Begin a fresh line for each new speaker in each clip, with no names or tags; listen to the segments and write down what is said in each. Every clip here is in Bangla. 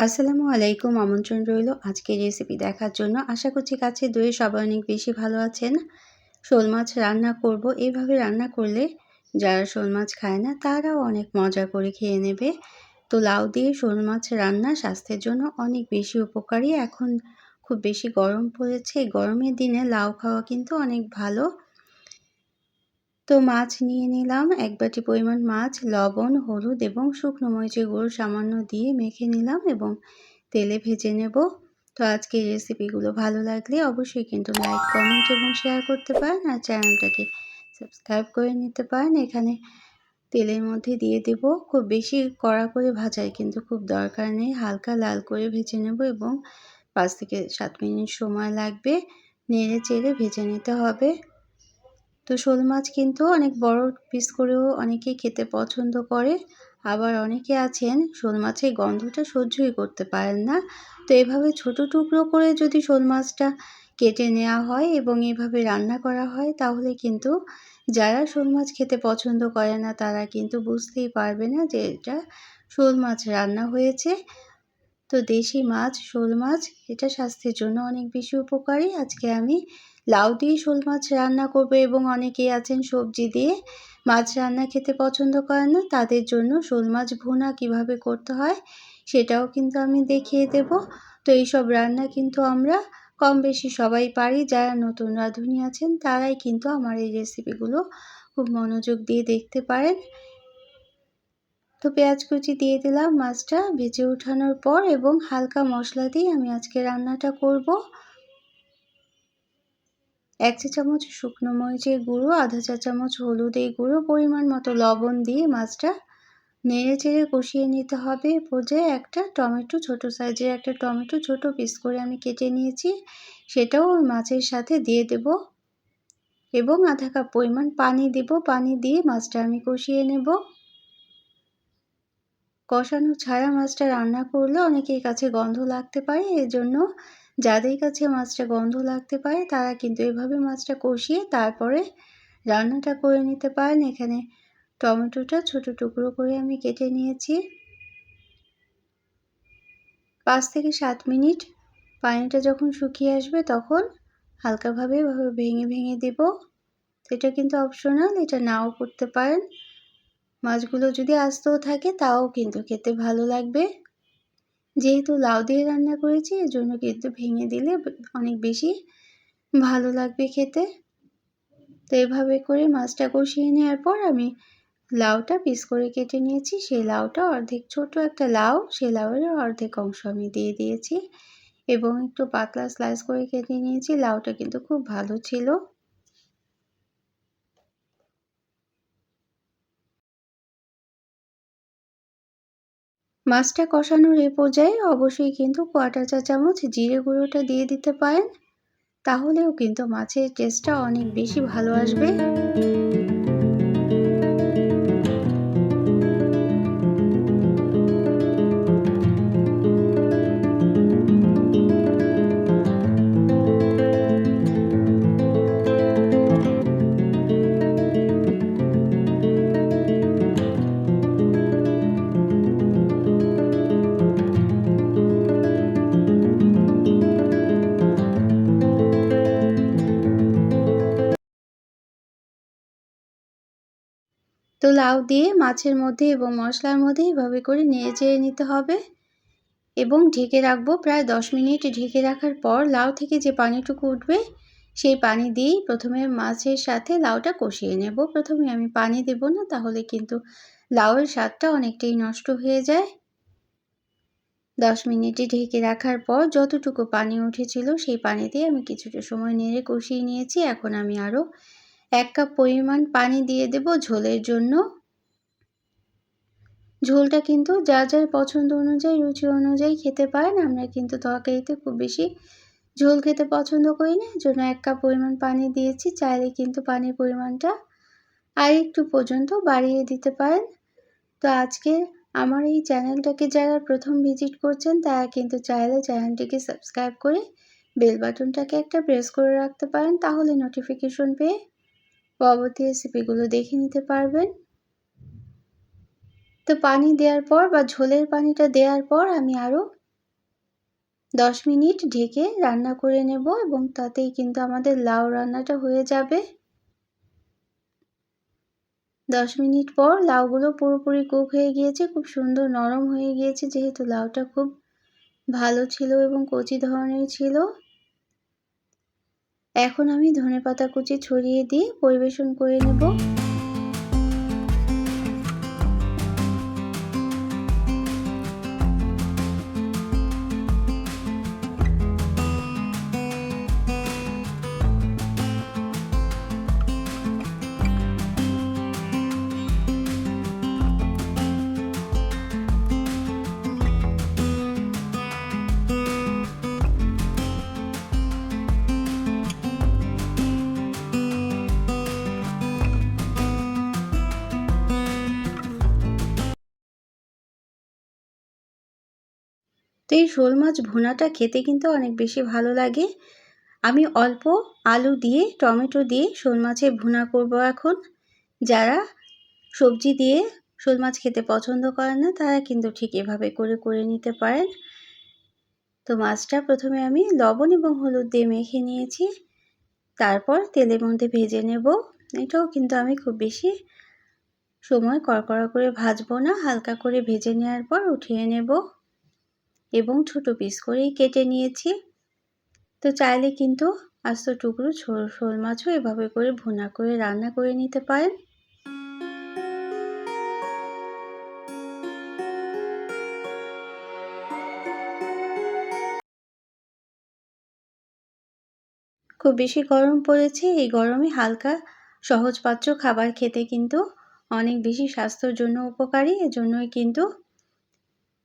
আসসালামু আলাইকুম। আমন্ত্রণ রইল আজকের রেসিপি দেখার জন্য। আশা করছি কাছে দূরে সবাই অনেক বেশি ভালো আছেন। শোল মাছ রান্না করব। এভাবে রান্না করলে যারা শোল মাছ খায় না তারাও অনেক মজা করে খেয়ে নেবে। তো লাউ দিয়ে শোল মাছ রান্না স্বাস্থ্যের জন্য অনেক বেশি উপকারী। এখন খুব বেশি গরম পড়েছে। এই গরমের দিনে লাউ খাওয়া কিন্তু অনেক ভালো। তো মাছ নিয়ে নিলাম, 1 বাটি পরিমাণ মাছ, লবণ, হলুদ এবং শুকনো মরিচের গুঁড়ো সামান্য দিয়ে মেখে নিলাম এবং তেলে ভেজে নেব। তো আজকের রেসিপিগুলো ভালো লাগলে অবশ্যই কিন্তু লাইক, কমেন্ট এবং শেয়ার করতে পারেন আর চ্যানেলটাকে সাবস্ক্রাইব করে নিতে পারেন। এখানে তেলের মধ্যে দিয়ে দেব, খুব বেশি কড়া করে ভাজার কিন্তু খুব দরকার নেই, হালকা লাল করে ভেজে নেব এবং 5 থেকে 7 মিনিট সময় লাগবে। নেড়ে চেড়ে ভেজে নিতে হবে। তো শোল মাছ কিন্তু অনেক বড় পিস করেও অনেকেই খেতে পছন্দ করে, আবার অনেকে আছেন শোল মাছের গন্ধটা সহ্যই করতে পারেন না। তো এভাবে ছোট টুকরো করে যদি শোল মাছটা কেটে নেওয়া হয় এবং এভাবে রান্না করা হয় তাহলে কিন্তু যারা শোল মাছ খেতে পছন্দ করে না তারা কিন্তু বুঝতেই পারবে না যে এটা শোল মাছ রান্না হয়েছে। তো দেশি মাছ, শোল মাছ এটা স্বাস্থ্যের জন্য অনেক বেশি উপকারী। আজকে আমি লাউ দিয়ে শোল মাছ রান্না করব এবং অনেকেই আছেন সবজি দিয়ে মাছ রান্না খেতে পছন্দ করেন না, তাদের জন্য শোল মাছ ভুনা কিভাবে করতে হয় সেটাও কিন্তু আমি দেখিয়ে দেব। তো এইসব রান্না কিন্তু আমরা কম বেশি সবাই পারি। যারা নতুন রাঁধুনি আছেন তারাই কিন্তু আমার এই রেসিপিগুলো খুব মনোযোগ দিয়ে দেখতে পারেন। তো পেঁয়াজ কুচি দিয়ে দিলাম মাছটা ভেজে ওঠানোর পর এবং হালকা মশলা দিয়ে আমি আজকে রান্নাটা করব। 1 চা চামচ শুকনো মরিচের গুঁড়ো, আধা চা চামচ হলুদের গুঁড়ো, পরিমাণ মতো লবণ দিয়ে মাছটা নেড়ে চেড়ে কষিয়ে নিতে হবে। পর্যায়ে একটা টমেটো, ছোট সাইজের একটা টমেটো ছোট পিস করে আমি কেটে নিয়েছি, সেটাও ওই মাছের সাথে দিয়ে দেব এবং আধা কাপ পরিমাণ পানি দেব। পানি দিয়ে মাছটা আমি কষিয়ে নেব। কষানো ছাড়া মাছটা রান্না করলে অনেকের কাছে গন্ধ লাগতে পারে, এজন্য যাদের কাছে মাছটা গন্ধ লাগতে পারে তারা কিন্তু এভাবে মাছটা কষিয়ে তারপরে রান্নাটা করে নিতে পারেন। এখানে টমেটোটা ছোট টুকরো করে আমি কেটে নিয়েছি। 5 থেকে 7 মিনিট পানিটা যখন শুকিয়ে আসবে তখন হালকাভাবে ভেঙে ভেঙে দেব। এটা কিন্তু অপশনাল, এটা নাও করতে পারেন। মাছগুলো যদি আস্তেও থাকে তাও কিন্তু খেতে ভালো লাগবে। যেহেতু লাউ দিয়ে রান্না করেছি এজন্য কিন্তু ভেঙে দিলে অনেক বেশি ভালো লাগবে খেতে। তো এভাবে করে মাছটা কষিয়ে নেওয়ার পর আমি লাউটা পিস করে কেটে নিয়েছি, সেই লাউটা অর্ধেক, ছোট একটা লাউ, সেই লাউয়ের অর্ধেক অংশ আমি দিয়ে দিয়েছি এবং একটু পাতলা স্লাইস করে কেটে নিয়েছি। লাউটা কিন্তু খুব ভালো ছিল। মাছটা কষানোর এই পর্যায়ে অবশ্যই কিন্তু 1/4 চা চামচ জিরে গুঁড়োটা দিয়ে দিতে পারেন, তাহলেও কিন্তু মাছের টেস্টটা অনেক বেশি ভালো আসবে। তো লাউ দিয়ে মাছের মধ্যে এবং মশলার মধ্যে এভাবে করে নেড়ে চেড়ে নিতে হবে এবং ঢেকে রাখবো প্রায় 10 মিনিট। ঢেকে রাখার পর লাউ থেকে যে পানিটুকু উঠবে সেই পানি দিয়েই প্রথমে মাছের সাথে লাউটা কষিয়ে নেব। প্রথমে আমি পানি দেব না, তাহলে কিন্তু লাউয়ের স্বাদটা অনেকটাই নষ্ট হয়ে যায়। 10 মিনিটে ঢেকে রাখার পর যতটুকু পানি উঠেছিল সেই পানি দিয়ে আমি কিছুটা সময় নেড়ে কষিয়ে নিয়েছি। এখন আমি আরও 1 কাপ পরিমাণ পানি দিয়ে দেব ঝোলের জন্য। ঝোলটা কিন্তু যার যার পছন্দ অনুযায়ী, রুচি অনুযায়ী খেতে পারেন। আমরা কিন্তু তরকারিতে খুব বেশি ঝোল খেতে পছন্দ করি না, এজন্য 1 কাপ পরিমাণ পানি দিয়েছি। চাইলে কিন্তু পানির পরিমাণটা আরেকটু পর্যন্ত বাড়িয়ে দিতে পারেন। তো আজকে আমার এই চ্যানেলটাকে যারা প্রথম ভিজিট করছেন তারা কিন্তু চাইলে চ্যানেলটিকে সাবস্ক্রাইব করে বেল বাটনটাকে একটা প্রেস করে রাখতে পারেন, তাহলে নোটিফিকেশন পেয়ে পরবর্তী রেসিপিগুলো দেখে নিতে পারবেন। তো পানি দেওয়ার পর বা ঝোলের পানিটা দেওয়ার পর আমি আরও 10 মিনিট ঢেকে রান্না করে নেব এবং তাতেই কিন্তু আমাদের লাউ রান্নাটা হয়ে যাবে। 10 মিনিট পর লাউগুলো পুরোপুরি কুক হয়ে গিয়েছে, খুব সুন্দর নরম হয়ে গিয়েছে যেহেতু লাউটা খুব ভালো ছিল এবং কচি ধরনের ছিল। এখন আমি ধনেপাতা কুচি ছড়িয়ে দিয়ে পরিবেশন করে নেব। তো এই শোল মাছ ভুনাটা খেতে কিন্তু অনেক বেশি ভালো লাগে। আমি অল্প আলু দিয়ে টমেটো দিয়ে শোল মাছের ভুনা করব এখন। যারা সবজি দিয়ে শোল মাছ খেতে পছন্দ করেন না তারা কিন্তু ঠিক এভাবে করে নিতে পারেন। তো মাছটা প্রথমে আমি লবণ এবং হলুদ দিয়ে মেখে নিয়েছি, তারপর তেলের মধ্যে ভেজে নেব। এটাও কিন্তু আমি খুব বেশি সময় কড়কড়া করে ভাজবো না, হালকা করে ভেজে নেওয়ার পর উঠিয়ে নেব এবং ছোট পিস করেই কেটে নিয়েছি। তো চাইলে কিন্তু আস্ত টুকরো শোল মাছও এভাবে করে ভুনা করে রান্না করে নিতে পারেন। খুব বেশি গরম পড়েছে, এই গরমে হালকা সহজপাচ্য খাবার খেতে কিন্তু অনেক বেশি স্বাস্থ্যের জন্য উপকারী। এজন্যই কিন্তু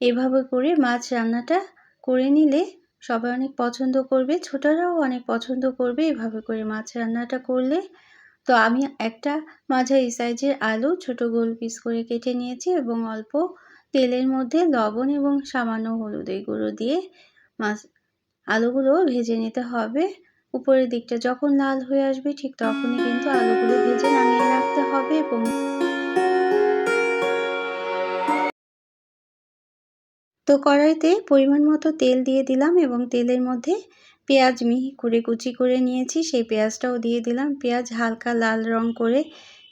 এভাবে করে মাছ রান্নাটা করে নিলে সবাই অনেক পছন্দ করবে, ছোটরাও অনেক পছন্দ করবে এভাবে করে মাছ রান্নাটা করলে। তো আমি একটা মাঝারি সাইজের আলু ছোট গোল পিস করে কেটে নিয়েছি এবং অল্প তেলের মধ্যে লবণ এবং সামান্য হলুদের গুঁড়ো দিয়ে আলুগুলো ভেজে নিতে হবে। উপরের দিকটা যখন লাল হয়ে আসবে ঠিক তখনই কিন্তু আলুগুলো ভেজে নামিয়ে রাখতে হবে। এবং তো কড়াইতে পরিমাণ মতো তেল দিয়ে দিলাম এবং তেলের মধ্যে পেঁয়াজ মিহি করে কুচি করে নিয়েছি সেই পেঁয়াজটাও দিয়ে দিলাম। পেঁয়াজ হালকা লাল রং করে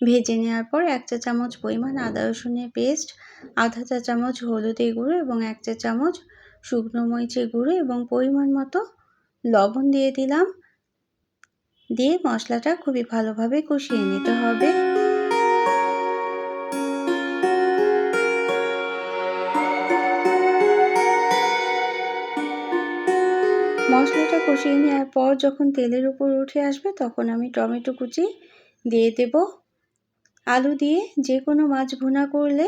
ভেজে নেওয়ার পর 1 চা চামচ পরিমাণ আদা রসুনের পেস্ট, আধা চা চামচ হলুদের গুঁড়ো এবং 1 চা চামচ শুকনো মরিচের গুঁড়ো এবং পরিমাণ মতো লবণ দিয়ে দিলাম। দিয়ে মশলাটা খুবই ভালোভাবে কষিয়ে নিতে হবে। মশলাটা কষিয়ে নেওয়ার পর যখন তেলের উপর উঠে আসবে তখন আমি টমেটো কুচি দিয়ে দেব। আলু দিয়ে যে কোনো মাছ ভুনা করলে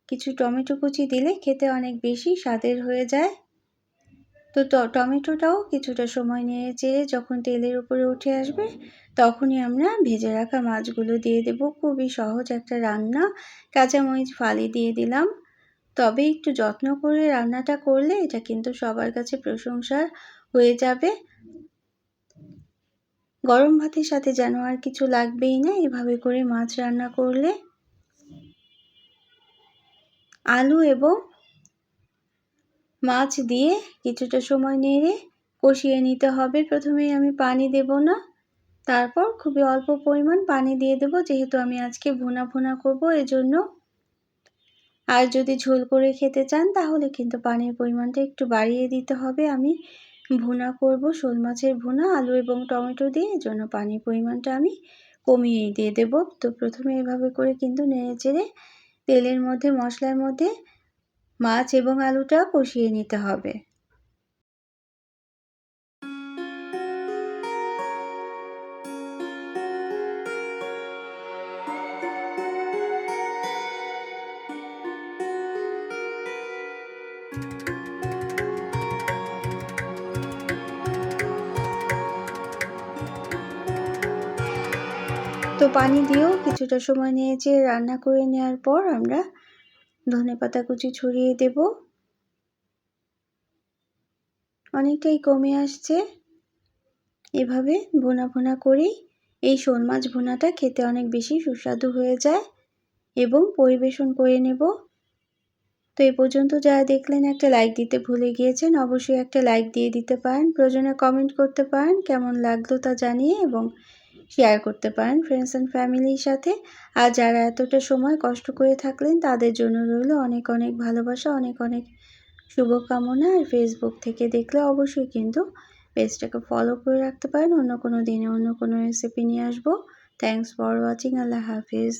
কিছু টমেটো কুচি দিলে খেতে অনেক বেশি স্বাদের হয়ে যায়। তো টমেটোটাও কিছুটা সময় নেড়ে চেড়ে যখন তেলের উপরে উঠে আসবে তখনই আমরা ভেজে রাখা মাছগুলো দিয়ে দেব। খুবই সহজ একটা রান্না। কাঁচামরিচ ফালি দিয়ে দিলাম। তবে একটু যত্ন করে রান্নাটা করলে এটা কিন্তু সবার কাছে প্রশংসার হয়ে যাবে। গরম ভাতের সাথে যেন আর কিছু লাগবেই না এভাবে করে মাছ রান্না করলে। আলু এবং মাছ দিয়ে কিছুটা সময় নেড়ে কষিয়ে নিতে হবে। প্রথমেই আমি পানি দেব না, তারপর খুবই অল্প পরিমাণ পানি দিয়ে দেব যেহেতু আমি আজকে ভুনা করব এজন্য। আর যদি ঝোল করে খেতে চান তাহলে কিন্তু পানির পরিমাণটা একটু বাড়িয়ে দিতে হবে। আমি ভুনা করব শোল মাছের ভুনা আলু এবং টমেটো দিয়ে, এজন্য পানির পরিমাণটা আমি কমিয়েই দিয়ে দেব। তো প্রথমে এভাবে করে কিন্তু নেড়ে চেড়ে তেলের মধ্যে মশলার মধ্যে মাছ এবং আলুটা কষিয়ে নিতে হবে। তো পানি দিয়েও কিছুটা সময় নিয়েছে রান্না করে নেওয়ার পর আমরা ধনেপাতা কুচি ছড়িয়ে দেব। অনেকটাই কমে আসছে। এভাবে ভুনা করেই এই শোল মাছ ভুনাটা খেতে অনেক বেশি সুস্বাদু হয়ে যায়। এবং পরিবেশন করে নেব। তো এই পর্যন্ত যারা দেখলেন একটা লাইক দিতে ভুলে গিয়েছেন, অবশ্যই একটা লাইক দিয়ে দিতে পারেন। প্রয়োজনে কমেন্ট করতে পারেন কেমন লাগলো তা জানিয়ে, এবং শেয়ার করতে পারেন ফ্রেন্ডস অ্যান্ড ফ্যামিলির সাথে। আর যারা এতটা সময় কষ্ট করে থাকলেন তাদের জন্য রইল অনেক অনেক ভালোবাসা, অনেক অনেক শুভকামনা। আর ফেসবুক থেকে দেখলে অবশ্যই কিন্তু পেজটাকে ফলো করে রাখতে পারেন। অন্য কোনো দিনে অন্য কোনো রেসিপি নিয়ে আসবো। Thanks for watching. Allah Hafiz.